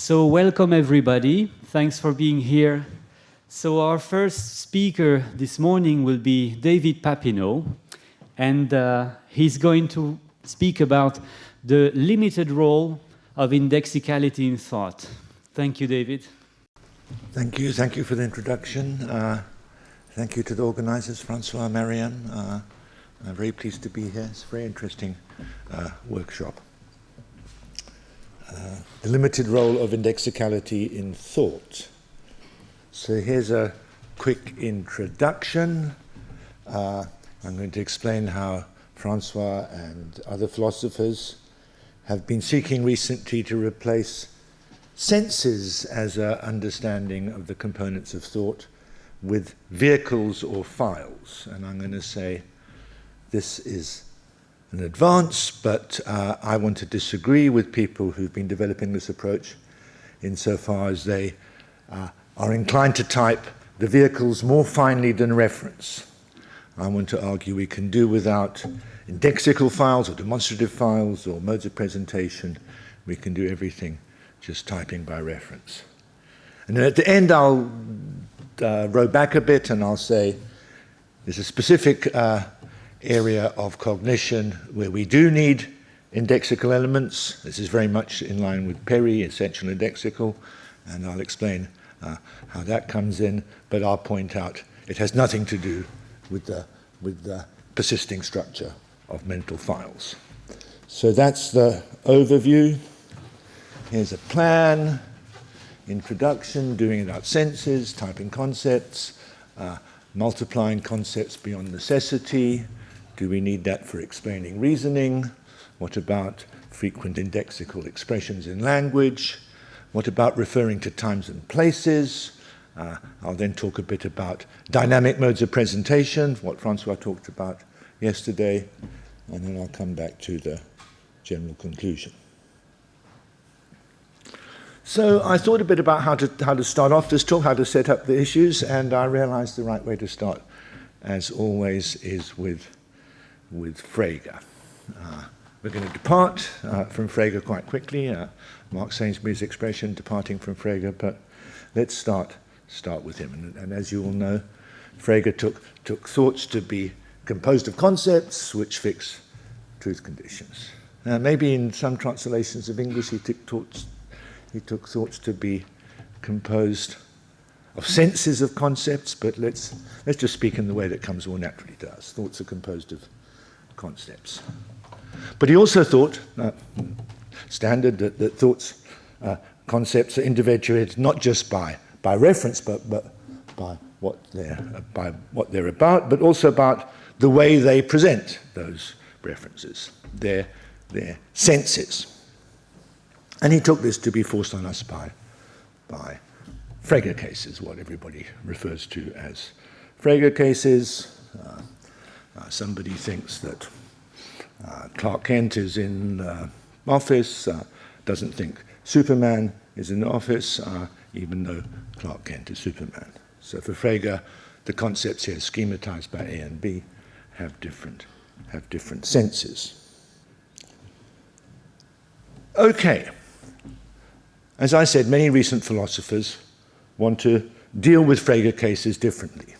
So welcome everybody, thanks for being here. So our first speaker this morning will be David Papineau, and he's going to speak about the limited role of indexicality in thought. Thank you, David. Thank you for the introduction. Thank you to the organizers, Francois and Marianne. I'm very pleased to be here. It's a very interesting workshop. The limited role of indexicality in thought. So here's a quick introduction. I'm going to explain how Francois and other philosophers have been seeking recently to replace senses as an understanding of the components of thought with vehicles or files. And I'm going to say this is an advance, but I want to disagree with people who've been developing this approach insofar as they are inclined to type the vehicles more finely than reference. I want to argue we can do without indexical files or demonstrative files or modes of presentation. We can do everything just typing by reference. And then at the end I'll row back a bit and I'll say there's a specific area of cognition where we do need indexical elements. This is very much in line with Perry, essential indexical, and I'll explain how that comes in, but I'll point out it has nothing to do with the persisting structure of mental files. So that's the overview. Here's a plan, introduction, doing it out senses, typing concepts, multiplying concepts beyond necessity. Do we need that for explaining reasoning? What about frequent indexical expressions in language? What about referring to times and places? I'll then talk a bit about dynamic modes of presentation, what Francois talked about yesterday, and then I'll come back to the general conclusion. So I thought a bit about how to start off this talk, how to set up the issues, and I realized the right way to start, as always, is with Frege. We're going to depart from Frege quite quickly. Mark Sainsbury's expression, departing from Frege, but let's start with him. And as you all know, Frege took thoughts to be composed of concepts which fix truth conditions. Now, maybe in some translations of English he took thoughts to be composed of senses of concepts, but let's just speak in the way that comes more naturally to us. Thoughts are composed of concepts. But he also thought, standard, that thoughts, concepts are individuated not just by reference, but by what they're about, but also about the way they present those references, their senses. And he took this to be forced on us by Frege cases, what everybody refers to as Frege cases. Somebody thinks that Clark Kent is in the office, doesn't think Superman is in the office, even though Clark Kent is Superman. So for Frege, the concepts here schematized by A and B have different senses. Okay. As I said, many recent philosophers want to deal with Frege cases differently.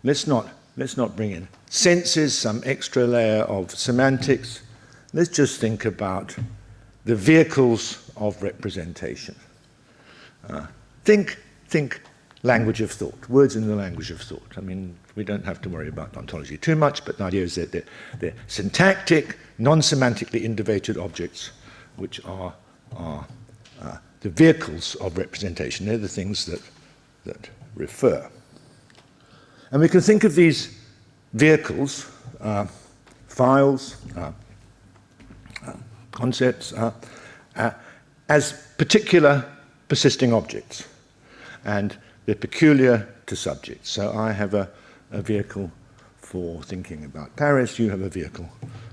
Let's not bring in senses, some extra layer of semantics. Let's just think about the vehicles of representation. Think language of thought, words in the language of thought. I mean, we don't have to worry about ontology too much, but the idea is that they're syntactic, non-semantically innovated objects, which are the vehicles of representation. They're the things that refer. And we can think of these vehicles, files, concepts, as particular persisting objects. And they're peculiar to subjects. So I have a vehicle for thinking about Paris. You have a vehicle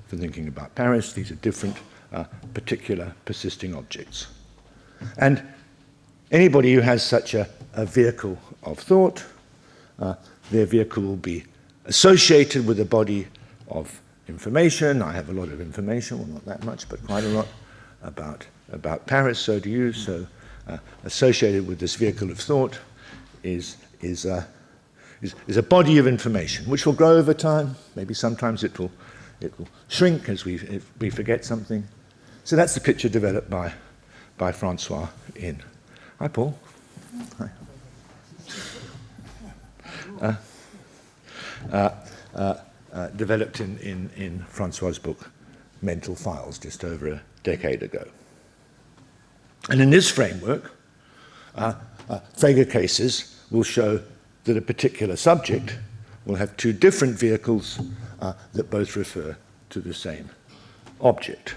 for thinking about Paris. These are different particular persisting objects. And anybody who has such a vehicle of thought, their vehicle will be associated with a body of information. I have a lot of information, well, not that much, but quite a lot about Paris. So do you. So associated with this vehicle of thought is a body of information which will grow over time. Maybe sometimes it will shrink as we forget something. So that's the picture developed by Francois in. Hi, Paul. Hi. Developed in Francois' book, Mental Files, just over a decade ago. And in this framework, Frege cases will show that a particular subject will have two different vehicles that both refer to the same object.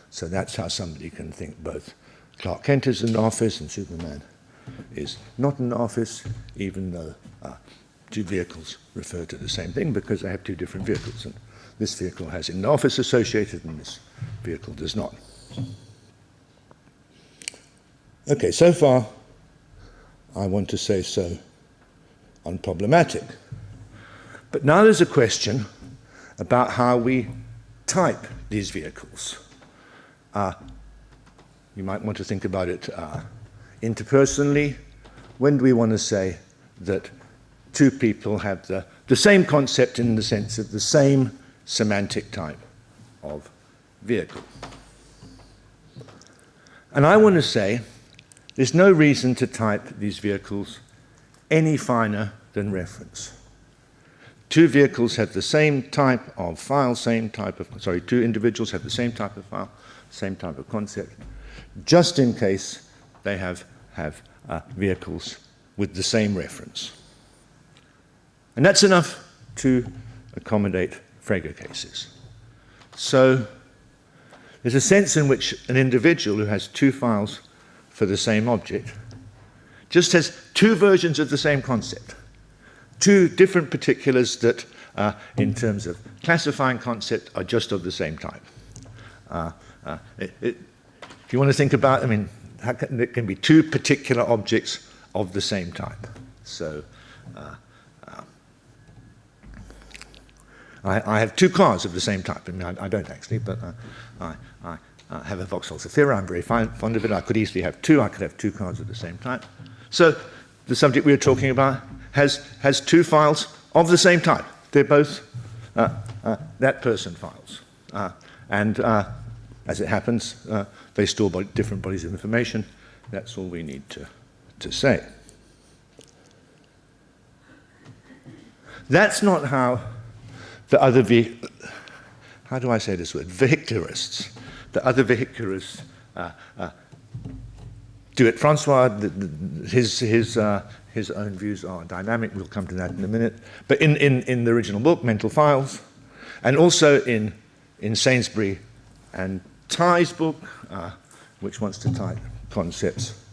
So that's how somebody can think both Clark Kent is an office and Superman is not an office, even though two vehicles refer to the same thing, because they have two different vehicles. And this vehicle has an office associated and this vehicle does not. Okay, so far I want to say so unproblematic. But now there's a question about how we type these vehicles. You might want to think about it interpersonally. When do we want to say that two people have the same concept in the sense of the same semantic type of vehicle? And I want to say there's no reason to type these vehicles any finer than reference. Two vehicles have the same type of file, two individuals have the same type of file, same type of concept, just in case they have vehicles with the same reference. And that's enough to accommodate Frege cases. So there's a sense in which an individual who has two files for the same object just has two versions of the same concept, two different particulars that, in terms of classifying concept, are just of the same type. If you want to think about, there can be two particular objects of the same type. So I have two cars of the same type. I don't actually, but I have a Vauxhall Zafira. I'm very fond of it. I could easily have two. I could have two cars of the same type. So the subject we were talking about has two files of the same type. They're both that person files. And as it happens, they store different bodies of information. That's all we need to say. That's not how the other how do I say this word? Vehicularists. The other vehicularists do it. Francois, his own views are dynamic. We'll come to that in a minute. But in the original book, Mental Files, and also in Sainsbury and Ty's book, which wants to type concepts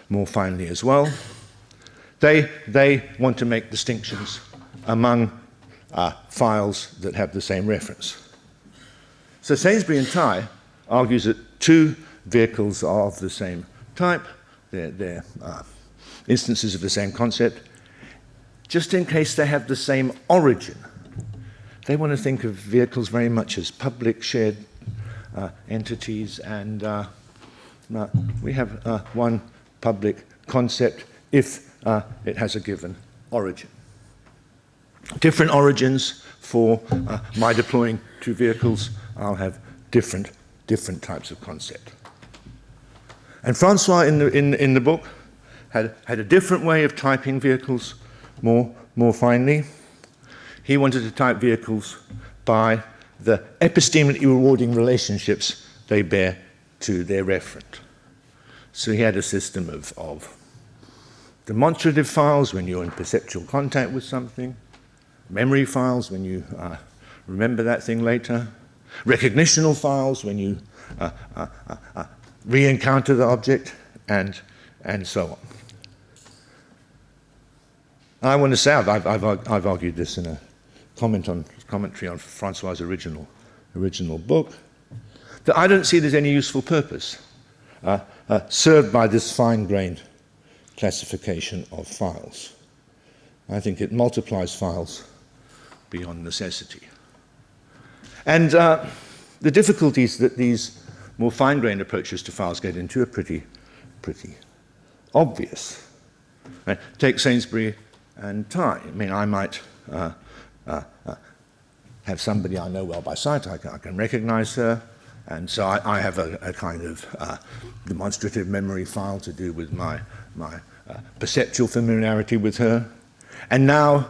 more finely as well, they want to make distinctions among files that have the same reference. So Sainsbury and Ty argues that two vehicles are of the same type, they're instances of the same concept, just in case they have the same origin. They want to think of vehicles very much as public shared entities, and we have one public concept if it has a given origin. Different origins for my deploying two vehicles, I'll have different types of concept. And Francois in the book had a different way of typing vehicles more finely. He wanted to type vehicles by the epistemically rewarding relationships they bear to their referent. So he had a system of demonstrative files when you're in perceptual contact with something, memory files when you remember that thing later, recognitional files when you re-encounter the object, and so on. I want to say, I've argued this in a commentary on Francois' original book, that I don't see there's any useful purpose served by this fine-grained classification of files. I think it multiplies files beyond necessity. And the difficulties that these more fine-grained approaches to files get into are pretty pretty obvious. Right? Take Sainsbury and Ty. I mean, I might have somebody I know well by sight. I can recognize her. And so I have a kind of demonstrative memory file to do with my perceptual familiarity with her. And now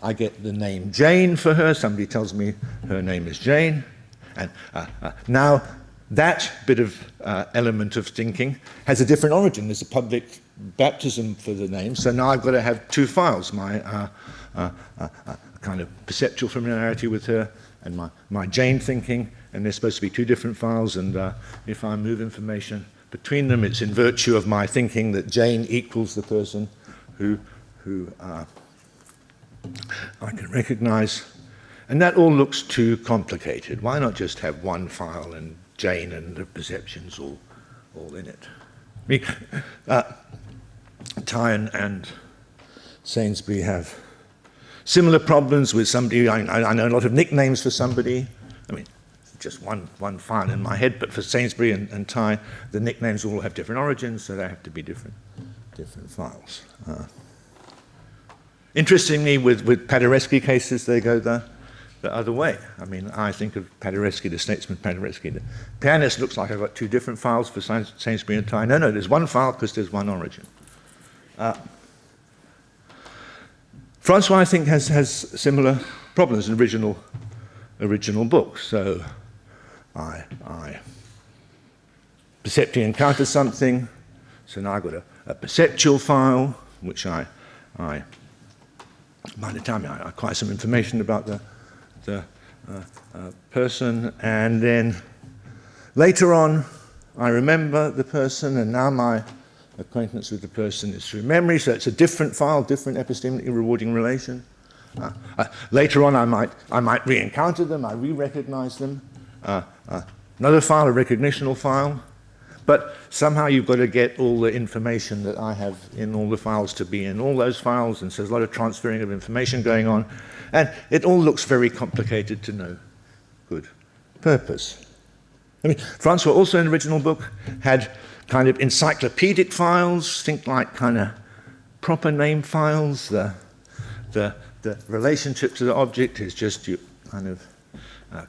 I get the name Jane for her. Somebody tells me her name is Jane. And now that bit of element of thinking has a different origin. There's a public baptism for the name. So now I've got to have two files, my kind of perceptual familiarity with her and my Jane thinking. And they're supposed to be two different files, and if I move information between them, it's in virtue of my thinking that Jane equals the person who I can recognize. And that all looks too complicated. Why not just have one file and Jane and the perceptions all in it? Ty and Sainsbury have similar problems with somebody. I know a lot of nicknames for somebody. I mean, just one file in my head, but for Sainsbury and Ty, the nicknames all have different origins, so they have to be different files. Interestingly, with Paderewski cases, they go the other way. I mean, I think of Paderewski, the statesman Paderewski. The pianist looks like I've got two different files for Sainsbury and Ty. No, there's one file because there's one origin. Francois, I think, has similar problems in original book. So I perceptually encounter something, so now I've got a perceptual file, which by the time I acquire some information about the person, and then later on I remember the person, and now my acquaintance with the person is through memory, so it's a different file, different epistemically rewarding relation. Later on I might re-encounter them, I re-recognize them. Another file, a recognitional file, but somehow you've got to get all the information that I have in all the files to be in all those files, and so there's a lot of transferring of information going on, and it all looks very complicated to no good purpose. I mean, Francois also in the original book had kind of encyclopedic files, think like kind of proper name files. The relationship to the object is just your kind of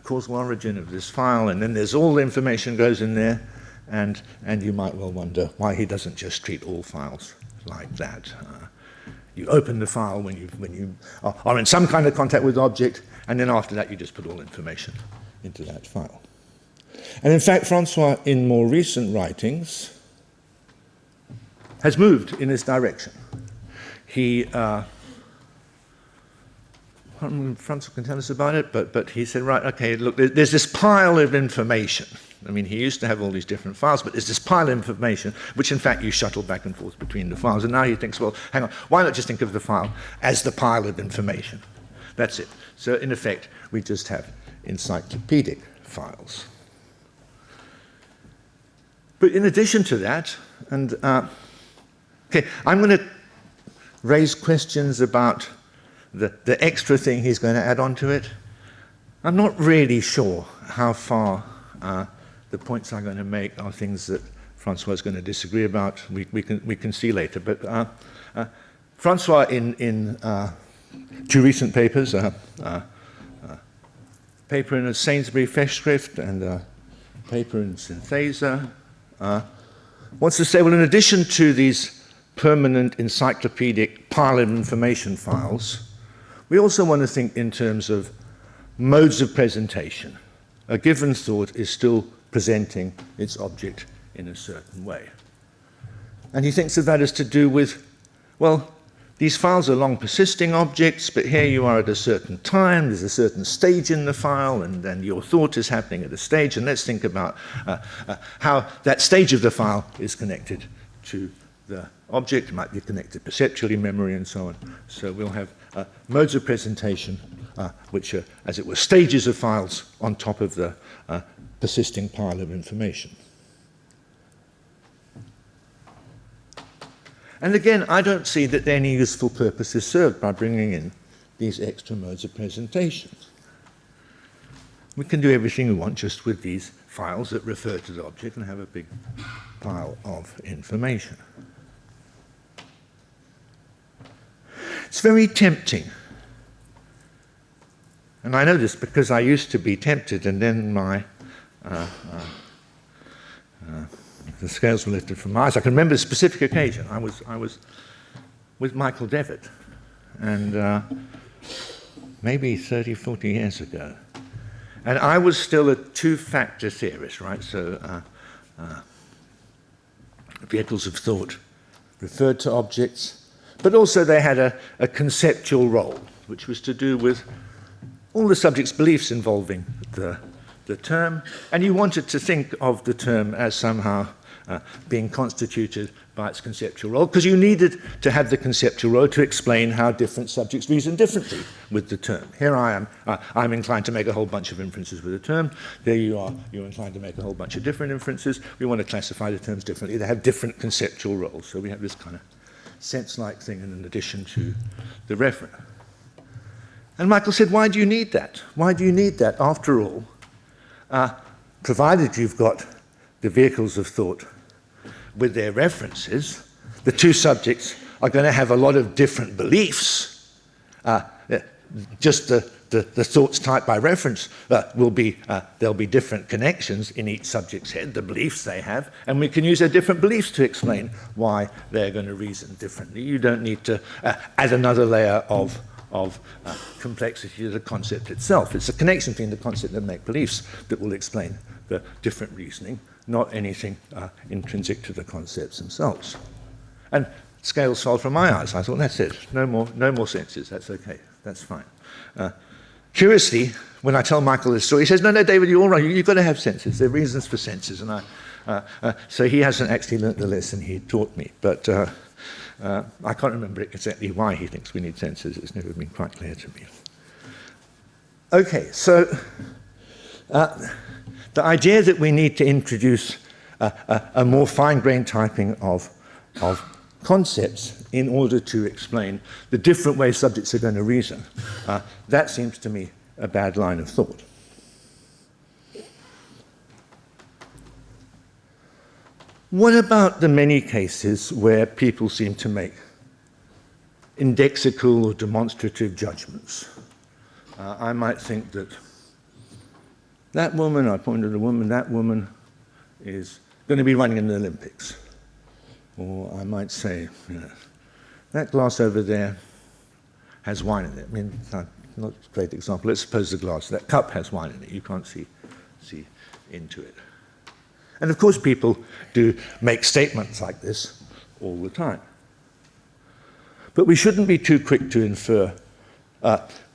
causal origin of this file, and then there's all the information goes in there, and you might well wonder why he doesn't just treat all files like that. You open the file when you are in some kind of contact with the object, and then after that you just put all information into that file. And in fact, Francois, in more recent writings, has moved in this direction. He Francois can tell us about it, but he said, right, okay, look, there's this pile of information. I mean, he used to have all these different files, but there's this pile of information, which in fact you shuttle back and forth between the files. And now he thinks, well, hang on, why not just think of the file as the pile of information? That's it. So in effect, we just have encyclopedic files. But in addition to that, and okay, I'm going to raise questions about the extra thing he's going to add on to it. I'm not really sure how far the points I'm going to make are things that Francois is going to disagree about. We can see later. But Francois, in two recent papers, a paper in a Sainsbury Festschrift and a paper in Synthesa, wants to say, well, in addition to these permanent encyclopedic pile of information files, we also want to think in terms of modes of presentation. A given thought is still presenting its object in a certain way. And he thinks of that as to do with, well, these files are long persisting objects, but here you are at a certain time, there's a certain stage in the file, and then your thought is happening at a stage, and let's think about how that stage of the file is connected to the object. It might be connected perceptually, memory, and so on. So we'll have modes of presentation, which are, as it were, stages of files on top of the persisting pile of information. And again, I don't see that any useful purpose is served by bringing in these extra modes of presentation. We can do everything we want just with these files that refer to the object and have a big pile of information. It's very tempting. And I know this because I used to be tempted, and then the scales were lifted from my eyes. I can remember a specific occasion. I was with Michael Devitt, and maybe 30, 40 years ago. And I was still a two-factor theorist, right? So vehicles of thought referred to objects, but also they had a conceptual role, which was to do with all the subject's beliefs involving the term, and you wanted to think of the term as somehow being constituted by its conceptual role, because you needed to have the conceptual role to explain how different subjects reason differently with the term. Here I am, I'm inclined to make a whole bunch of inferences with a term. There you are, you're inclined to make a whole bunch of different inferences. We want to classify the terms differently. They have different conceptual roles. So we have this kind of sense-like thing in addition to the referent. And Michael said, why do you need that? Why do you need that? After all, provided you've got the vehicles of thought with their references, the two subjects are going to have a lot of different beliefs. Just the thoughts typed by reference will be, there'll be different connections in each subject's head, the beliefs they have, and we can use their different beliefs to explain why they're going to reason differently. You don't need to add another layer of complexity to the concept itself. It's a connection between the concept and make-beliefs that will explain the different reasoning, not anything intrinsic to the concepts themselves. And scales fell from my eyes. I thought, that's it. No more senses. That's okay. That's fine. Curiously, when I tell Michael this story, he says, no, David, you're all right. You've got to have senses. There are reasons for senses. And so he hasn't actually learnt the lesson he taught me. But I can't remember exactly why he thinks we need senses. It's never been quite clear to me. Okay, so the idea that we need to introduce a more fine-grained typing of concepts in order to explain the different ways subjects are going to reason, that seems to me a bad line of thought. What about the many cases where people seem to make indexical or demonstrative judgments? I might think that woman, I point to the woman, that woman is going to be running in the Olympics. Or I might say, you know, that glass over there has wine in it. I mean, not a great example. Let's suppose the glass, that cup has wine in it. You can't see into it. And of course, people do make statements like this all the time. But we shouldn't be too quick to infer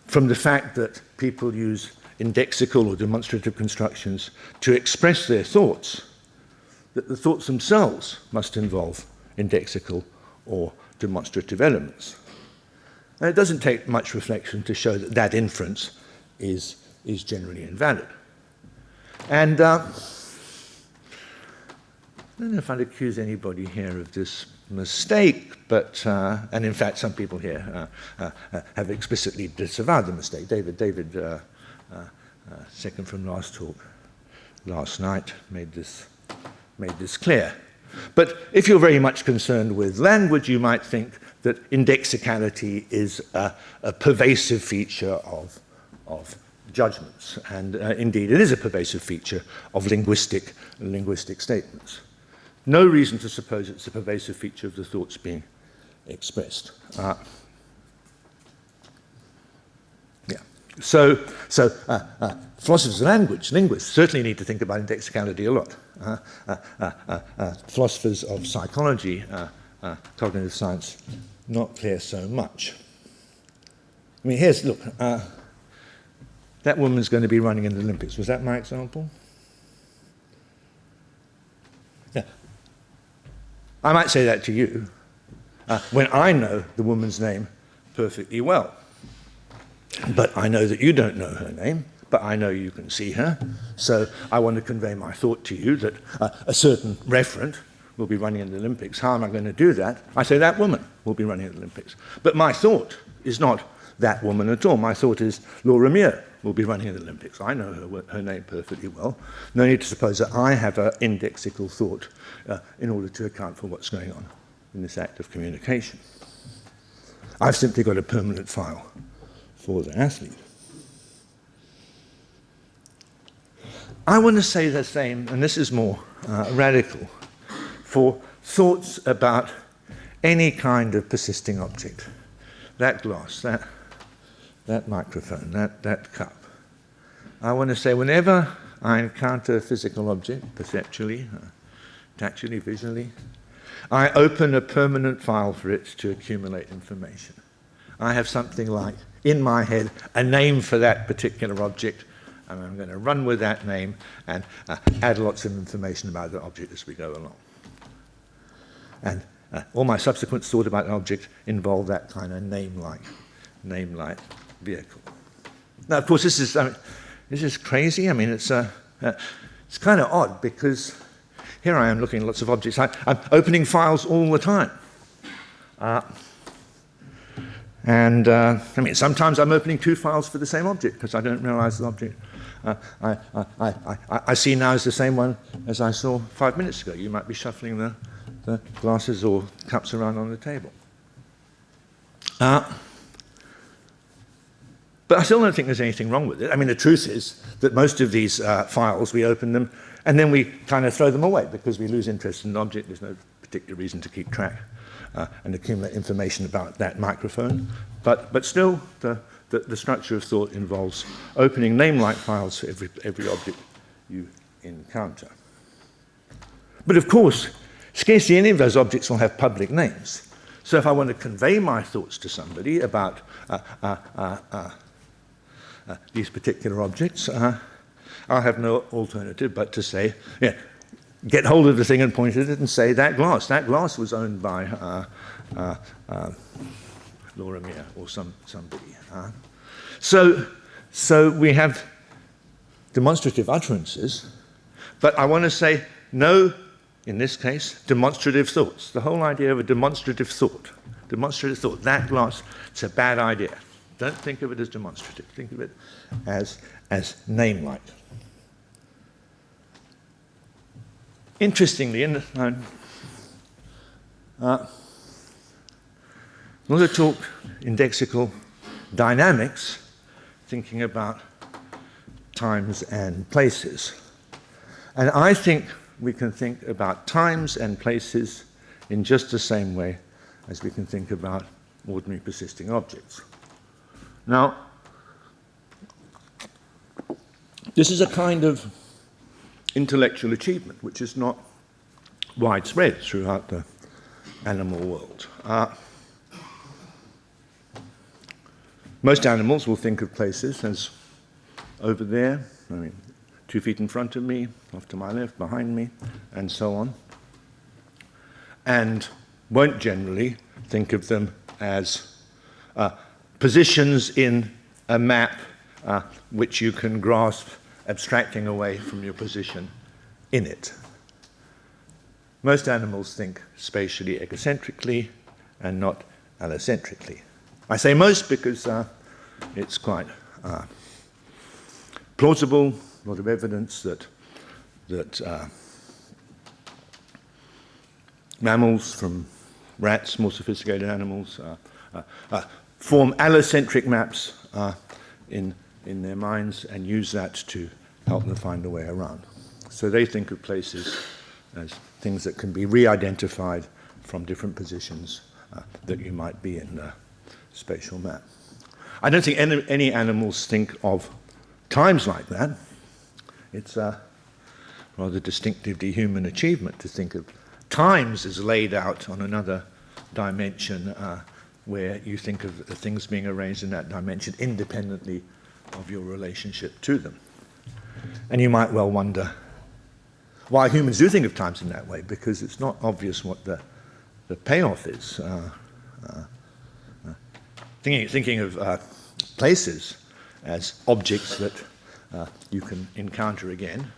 from the fact that people use indexical or demonstrative constructions to express their thoughts, that the thoughts themselves must involve indexical or demonstrative elements. And it doesn't take much reflection to show that that inference is generally invalid. And I don't know if I'd accuse anybody here of this mistake, but, and in fact some people here have explicitly disavowed the mistake. David second from last talk, last night, made this clear. But if you're very much concerned with language, you might think that indexicality is a pervasive feature of judgments. And indeed, it is a pervasive feature of linguistic statements. No reason to suppose it's a pervasive feature of the thoughts being expressed. So philosophers of language, linguists, certainly need to think about indexicality a lot. Philosophers of psychology, cognitive science, not clear so much. I mean, here's, look, that woman's going to be running in the Olympics. Was that my example? Yeah. I might say that to you when I know the woman's name perfectly well. But I know that you don't know her name, but I know you can see her. So I want to convey my thought to you that a certain referent will be running in the Olympics. How am I going to do that? I say that woman will be running in the Olympics. But my thought is not that woman at all. My thought is Laura Muir will be running in the Olympics. I know her name perfectly well. No need to suppose that I have an indexical thought in order to account for what's going on in this act of communication. I've simply got a permanent file for the athlete. I want to say the same, and this is more radical, for thoughts about any kind of persisting object. That glass, that microphone, that cup. I want to say whenever I encounter a physical object, perceptually, tactually, visually, I open a permanent file for it to accumulate information. I have something like, in my head, a name for that particular object, and I'm going to run with that name and add lots of information about the object as we go along. And all my subsequent thought about an object involve that kind of name-like vehicle. Now, of course, this is crazy. I mean, it's kind of odd because here I am looking at lots of objects. I'm opening files all the time. I mean, sometimes I'm opening two files for the same object because I don't realize the object I see now is the same one as I saw 5 minutes ago. You might be shuffling the glasses or cups around on the table. But I still don't think there's anything wrong with it. I mean, the truth is that most of these files, we open them and then we kind of throw them away because we lose interest in an object. There's no particular reason to keep track and accumulate information about that microphone. But still, the structure of thought involves opening name-like files for every object you encounter. But of course, scarcely any of those objects will have public names. So if I want to convey my thoughts to somebody about these particular objects, I'll have no alternative but to say, yeah, get hold of the thing and point at it and say, that glass was owned by Laura Mere or somebody. So we have demonstrative utterances, but I want to say no, in this case, demonstrative thoughts. The whole idea of a demonstrative thought, that glass, it's a bad idea. Don't think of it as demonstrative. Think of it as name-like. Interestingly, in I'm going to talk indexical dynamics, thinking about times and places. And I think we can think about times and places in just the same way as we can think about ordinary persisting objects. Now, this is a kind of intellectual achievement which is not widespread throughout the animal world. Most animals will think of places as over there, 2 feet in front of me, off to my left, behind me, and so on, and won't generally think of them as positions in a map which you can grasp abstracting away from your position in it. Most animals think spatially egocentrically and not allocentrically. I say most because it's quite plausible, a lot of evidence that mammals, from rats, more sophisticated animals, form allocentric maps in their minds and use that to help them find a way around. So they think of places as things that can be re-identified from different positions that you might be in the spatial map. I don't think any animals think of times like that. It's a rather distinctively human achievement to think of times as laid out on another dimension where you think of things being arranged in that dimension independently of your relationship to them. And you might well wonder why humans do think of times in that way, because it's not obvious what the payoff is. Thinking of places as objects that you can encounter again,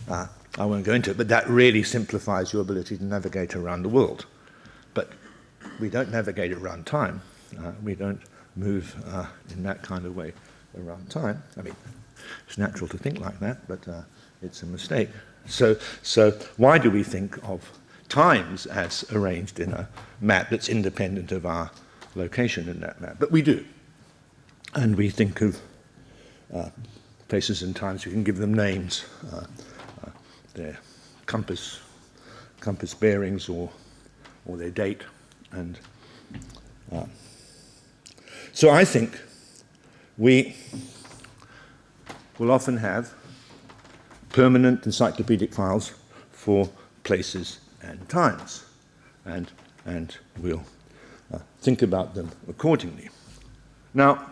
I won't go into it, but that really simplifies your ability to navigate around the world. But we don't navigate around time. We don't move in that kind of way around time. I mean, it's natural to think like that, but it's a mistake. So why do we think of times as arranged in a map that's independent of our location in that map? But we do. And we think of places and times, we can give them names, their compass bearings or their date. And so I think we will often have permanent encyclopedic files for places and times, and we'll think about them accordingly. Now,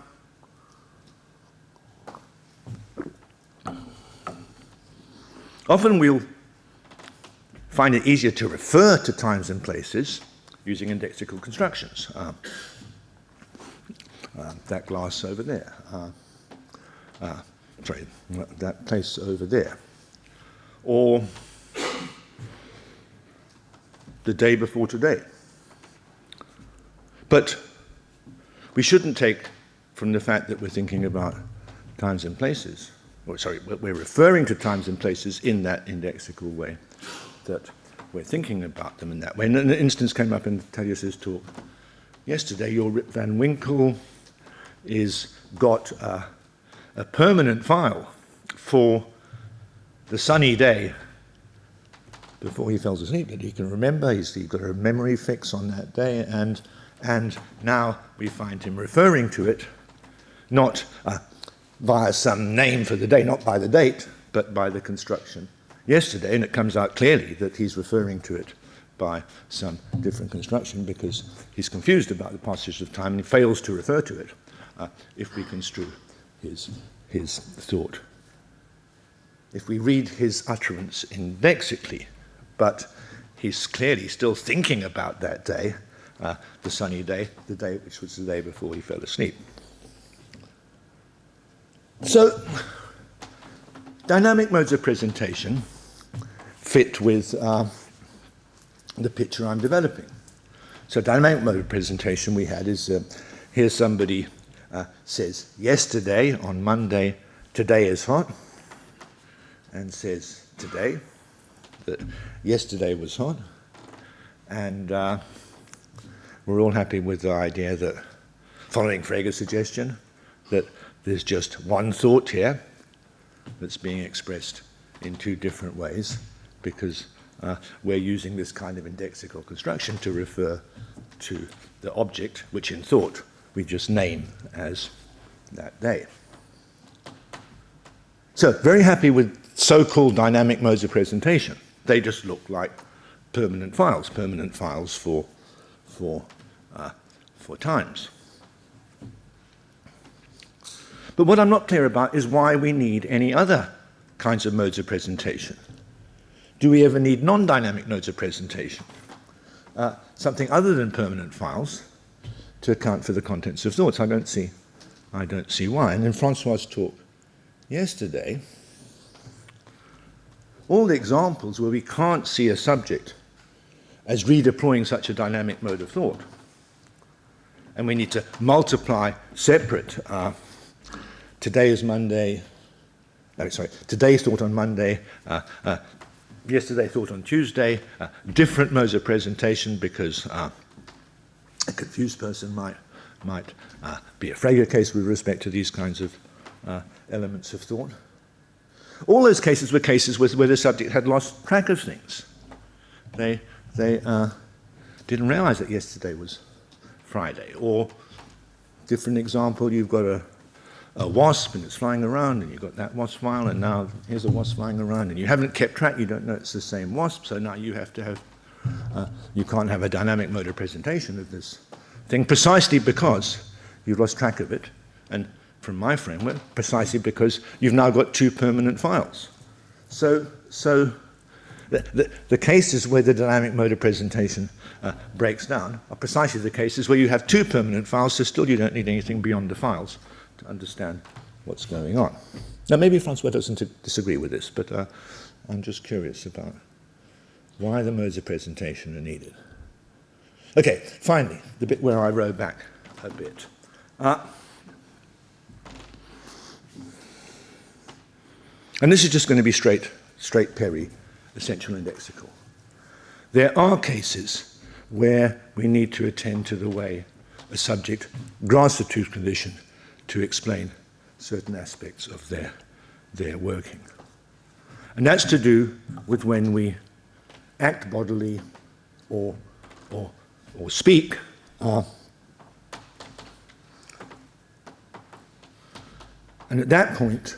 often we'll find it easier to refer to times and places using indexical constructions. That glass over there. Sorry, that place over there. Or the day before today. But we shouldn't take from the fact that we're thinking about times and places, or sorry, we're referring to times and places in that indexical way, that we're thinking about them in that way. And an instance came up in Thaddeus's talk yesterday. Your Rip Van Winkle is got a permanent file for the sunny day before he fell asleep that he can remember. He's got a memory fix on that day, and now we find him referring to it not via some name for the day, not by the date, but by the construction yesterday, and it comes out clearly that he's referring to it by some different construction because he's confused about the passage of time and he fails to refer to it if we construe his thought. If we read his utterance indexically, but he's clearly still thinking about that day, the sunny day, the day which was the day before he fell asleep. So, dynamic modes of presentation fit with the picture I'm developing. So dynamic mode of presentation we had is, here's somebody says, yesterday on Monday, today is hot, and says today, that yesterday was hot, and we're all happy with the idea that, following Frege's suggestion, that there's just one thought here that's being expressed in two different ways, because we're using this kind of indexical construction to refer to the object, which in thought we just name as that day. So, very happy with so-called dynamic modes of presentation. They just look like permanent files for times. But what I'm not clear about is why we need any other kinds of modes of presentation. Do we ever need non-dynamic modes of presentation? Something other than permanent files to account for the contents of thoughts? I don't see why. And in François' talk yesterday, all the examples where we can't see a subject as redeploying such a dynamic mode of thought, and we need to multiply separate today's thought on Monday, yesterday thought on Tuesday, different modes of presentation because a confused person might be a Frege case with respect to these kinds of elements of thought. All those cases were cases where the subject had lost track of things. They didn't realize that yesterday was Friday. Or, different example, you've got a wasp and it's flying around and you've got that wasp file and now here's a wasp flying around and you haven't kept track, you don't know it's the same wasp, so now you have to have, you can't have a dynamic mode of presentation of this thing precisely because you've lost track of it, and from my framework, precisely because you've now got two permanent files. So the cases where the dynamic mode of presentation breaks down are precisely the cases where you have two permanent files, so still you don't need anything beyond the files to understand what's going on. Now, maybe François doesn't disagree with this, but I'm just curious about why the modes of presentation are needed. Okay, finally, the bit where I row back a bit. And this is just going to be straight Peri, essential indexical. There are cases where we need to attend to the way a subject grasps the truth condition to explain certain aspects of their working. And that's to do with when we act bodily or speak and at that point,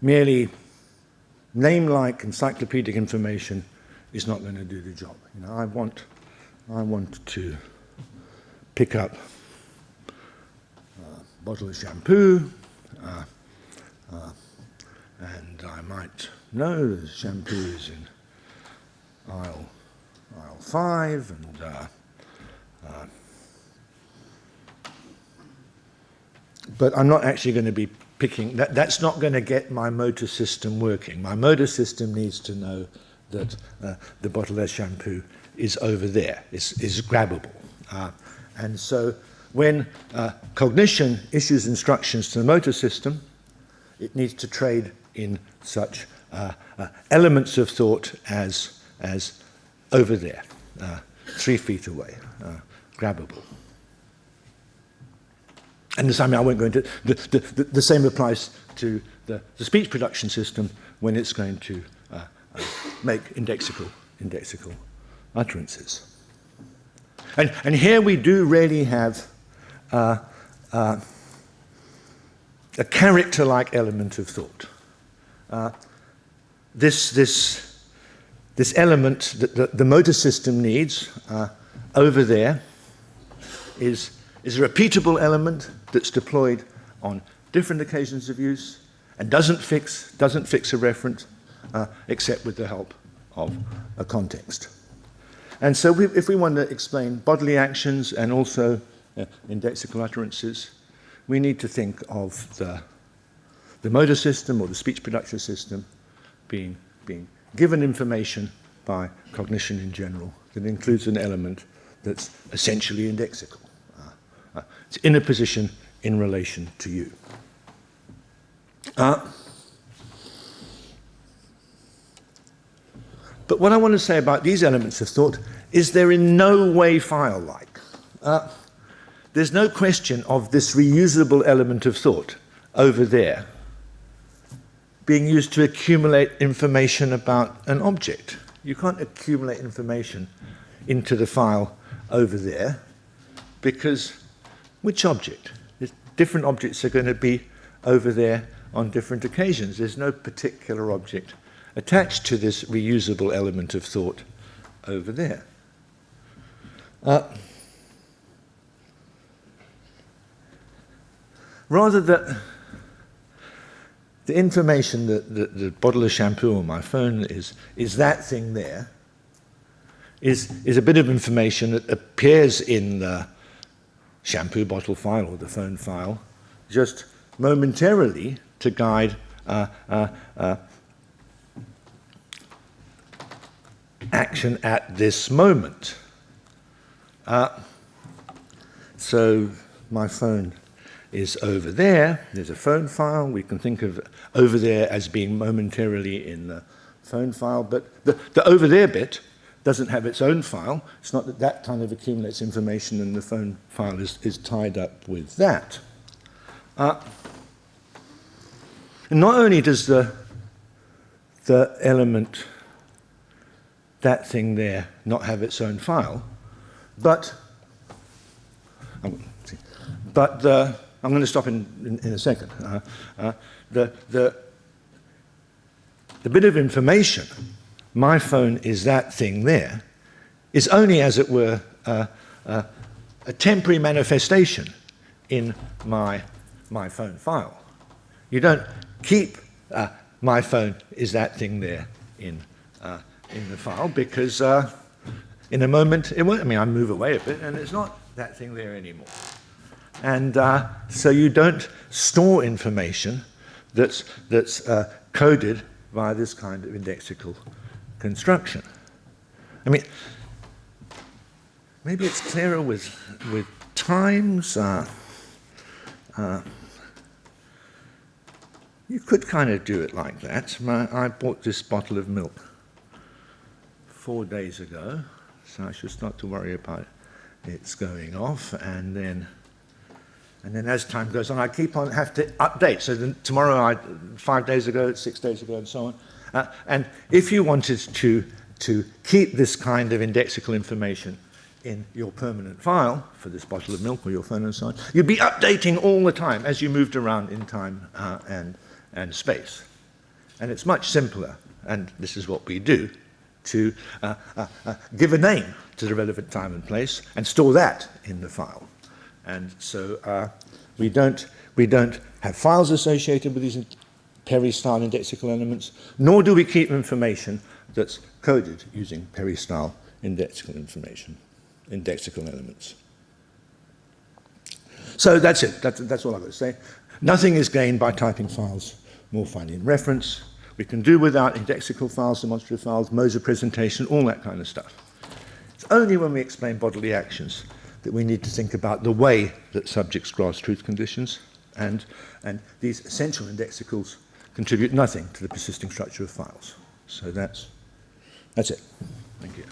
merely name-like encyclopedic information is not going to do the job. You know, I want to pick up a bottle of shampoo, and I might know the shampoo is in aisle 5, and but I'm not actually going to be picking, that's not going to get my motor system working. My motor system needs to know that the bottle of shampoo is over there, is grabbable. And so when cognition issues instructions to the motor system, it needs to trade in such elements of thought as over there, 3 feet away, grabbable. And the same, I won't go into the same applies to the speech production system when it's going to make indexical utterances. And here we do really have a character-like element of thought. This element that the motor system needs over there is a repeatable element that's deployed on different occasions of use and doesn't fix a referent except with the help of a context. And so if we want to explain bodily actions and also indexical utterances, we need to think of the motor system or the speech production system being given information by cognition in general that includes an element that's essentially indexical. It's in a position in relation to you. But what I want to say about these elements of thought is they're in no way file-like. There's no question of this reusable element of thought over there being used to accumulate information about an object. You can't accumulate information into the file over there because which object? Different objects are going to be over there on different occasions. There's no particular object attached to this reusable element of thought over there. Rather that the information that the bottle of shampoo on my phone is that thing there is a bit of information that appears in the shampoo bottle file or the phone file just momentarily to guide action at this moment. So my phone is over there. There's a phone file. We can think of over there as being momentarily in the phone file, but the over there bit doesn't have its own file. It's not that that kind of accumulates information and the phone file is tied up with that. And not only does the element, that thing there, not have its own file, but I'm going to stop in a second. The bit of information, my phone is that thing there, is only, as it were, a temporary manifestation in my phone file. You don't keep my phone is that thing there in the file because in a moment it won't. I mean, I move away a bit and it's not that thing there anymore. And so you don't store information that's coded via this kind of indexical construction. I mean, maybe it's clearer with times. you could kind of do it like that. I bought this bottle of milk 4 days ago, so I should start to worry about it's going off, and then as time goes on, I have to update. So then tomorrow, 5 days ago, 6 days ago, and so on. And if you wanted to keep this kind of indexical information in your permanent file for this bottle of milk or your phone and so on, you'd be updating all the time as you moved around in time and space. And it's much simpler, and this is what we do, to give a name to the relevant time and place and store that in the file. And so we don't have files associated with these Perry-style indexical elements, nor do we keep information that's coded using Perry-style indexical elements. So that's it. That's all I've got to say. Nothing is gained by typing files more finely in reference. We can do without indexical files, demonstrative files, modes of presentation, all that kind of stuff. It's only when we explain bodily actions that we need to think about the way that subjects grasp truth conditions, and these essential indexicals contribute nothing to the persisting structure of files. So that's it. Thank you.